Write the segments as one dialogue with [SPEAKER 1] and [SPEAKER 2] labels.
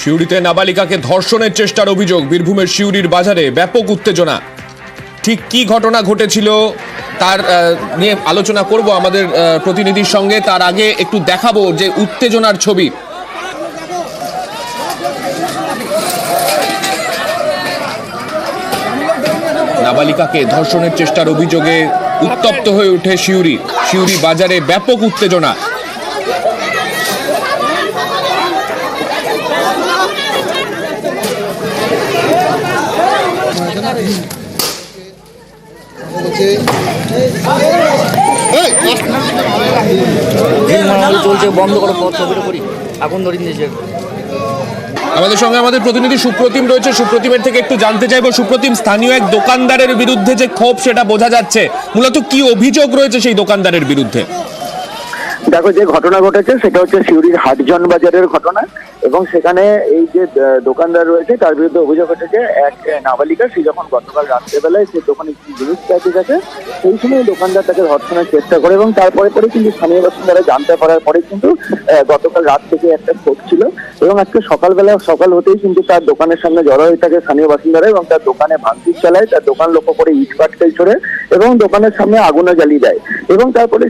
[SPEAKER 1] সিউড়িতে নাবালিকাকে ধর্ষণের চেষ্টার অভিযোগ। বীরভূমের সিউড়ির বাজারে ব্যাপক উত্তেজনা। ঠিক কি ঘটনা ঘটেছিল তার নিয়ে আলোচনা করব আমাদের প্রতিনিধির সঙ্গে। তার আগে একটু দেখাবো যে উত্তেজনার ছবি। নাবালিকাকে ধর্ষণের চেষ্টার অভিযোগে উত্তপ্ত হয়ে ওঠে সিউড়ি বাজারে ব্যাপক উত্তেজনা।
[SPEAKER 2] চলছে, বন্ধ করো, ছবিটা করি, আগুন ধরিয়ে দিয়েছে।
[SPEAKER 1] আমাদের সঙ্গে আমাদের প্রতিনিধি সুপ্রতিম রয়েছে। সুপ্রতিমের থেকে একটু জানতে চাইবো। সুপ্রতিম, স্থানীয় এক দোকানদারের বিরুদ্ধে যে ক্ষোভ সেটা বোঝা যাচ্ছে, মূলত কি অভিযোগ রয়েছে সেই দোকানদারের বিরুদ্ধে?
[SPEAKER 3] দেখো, যে ঘটনা ঘটেছে সেটা হচ্ছে সিউড়ির হাটজন বাজারের ঘটনা, এবং সেখানে এই যে দোকানদার রয়েছে তার বিরুদ্ধে অভিযোগ হচ্ছে এক নাবালিকা, সে যখন গতকাল রাত্রেবেলায় সে দোকানে কি জিনিস চাইতে গেছে, সেই সময় দোকানদার তাকে ধর্ষণের চেষ্টা করে, এবং তারপরে কিন্তু স্থানীয় বাসিন্দারা জানতে পারার পরে কিন্তু গতকাল রাত থেকে একটা ক্ষোভ ছিল, এবং আজকে সকাল হতেই কিন্তু তার দোকানের সামনে জড়ো হয়ে থাকে স্থানীয় বাসিন্দারা, এবং তার দোকানে ভাঙচুর চালায়, তার দোকান লক্ষ্য করে ইট পাটকেল ছোড়ে এবং দোকানের সামনে আগুনও জ্বালিয়ে দেয়। এবং তারপরে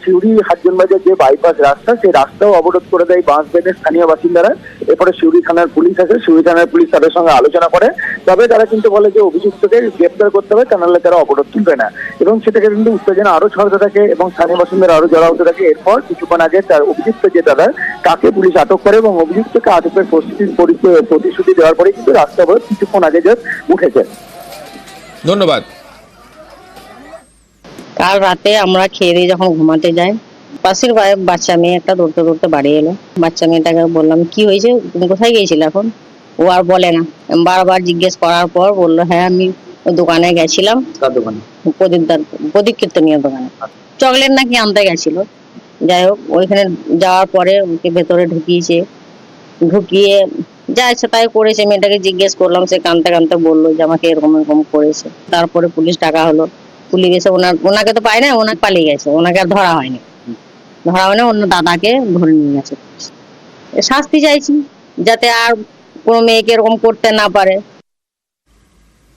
[SPEAKER 3] সিউড়ি হাটজন বাজার যে বাইপাস রাস্তা, সেই রাস্তাও অবরোধ করে দেয় বাঁশ বেঁধে স্থানীয় বাসিন্দারা। এরপরে সিউড়ি থানার পুলিশ আসে, সিউড়ি থানার পুলিশ তাদের সঙ্গে আলোচনা করে, তবে তারা কিন্তু বলে যে অভিযুক্তকে গ্রেপ্তার করতে হবে, তা নাহলে তারা অবরোধ তুলবে না। এবং সেটাকে কিন্তু উত্তেজনা আরো ছড়াতে থাকে এবং স্থানীয় বাসিন্দারা আরো জড়া হতে থাকে। এরপর কিছুক্ষণ আগে তার অভিযুক্ত যে দাদা, তাকে পুলিশ আটক করে, এবং অভিযুক্তকে আটকের প্রতিশ্রুতি দেওয়ার পরে কিন্তু রাস্তা অবরোধ কিছুক্ষণ আগে যে উঠেছে।
[SPEAKER 1] ধন্যবাদ।
[SPEAKER 4] কাল রাতে আমরা খেয়ে দিয়ে যখন ঘুমাতে যাই, পাশের বাচ্চা মেয়ে একটা দৌড়তে দৌড়তে বাড়ি এলো। বাচ্চা মেয়েটাকে বললাম, কি হয়েছে, তুমি কোথায় গিয়েছিলে? এখন ও আর বলে না। বারবার জিজ্ঞেস করার পর বললো, হ্যাঁ আমি ওই দোকানে গেছিলাম।
[SPEAKER 2] কার দোকানে?
[SPEAKER 4] প্রদীপ কীর্তনীয় দোকানে চকলেট নাকি আনতে গেছিল। যাই হোক, ওইখানে যাওয়ার পরে ওকে ভেতরে ঢুকিয়ে যা ইচ্ছা তাই করেছে। মেয়েটাকে জিজ্ঞেস করলাম, সে কাঁদতে কাঁদতে বললো যে আমাকে এরকম এরকম করেছে। তারপরে পুলিশ ডাকা হলো। পুলিশ এসে ওনাকে তো পায় না, ওনাকে পালিয়ে গেছে, ওনাকে আর ধরা হয়নি। অন্য দাদাকে ধরে নিয়ে গেছে। শাস্তি চাইছি যাতে আর কোনো মেয়েকে এরকম করতে না পারে।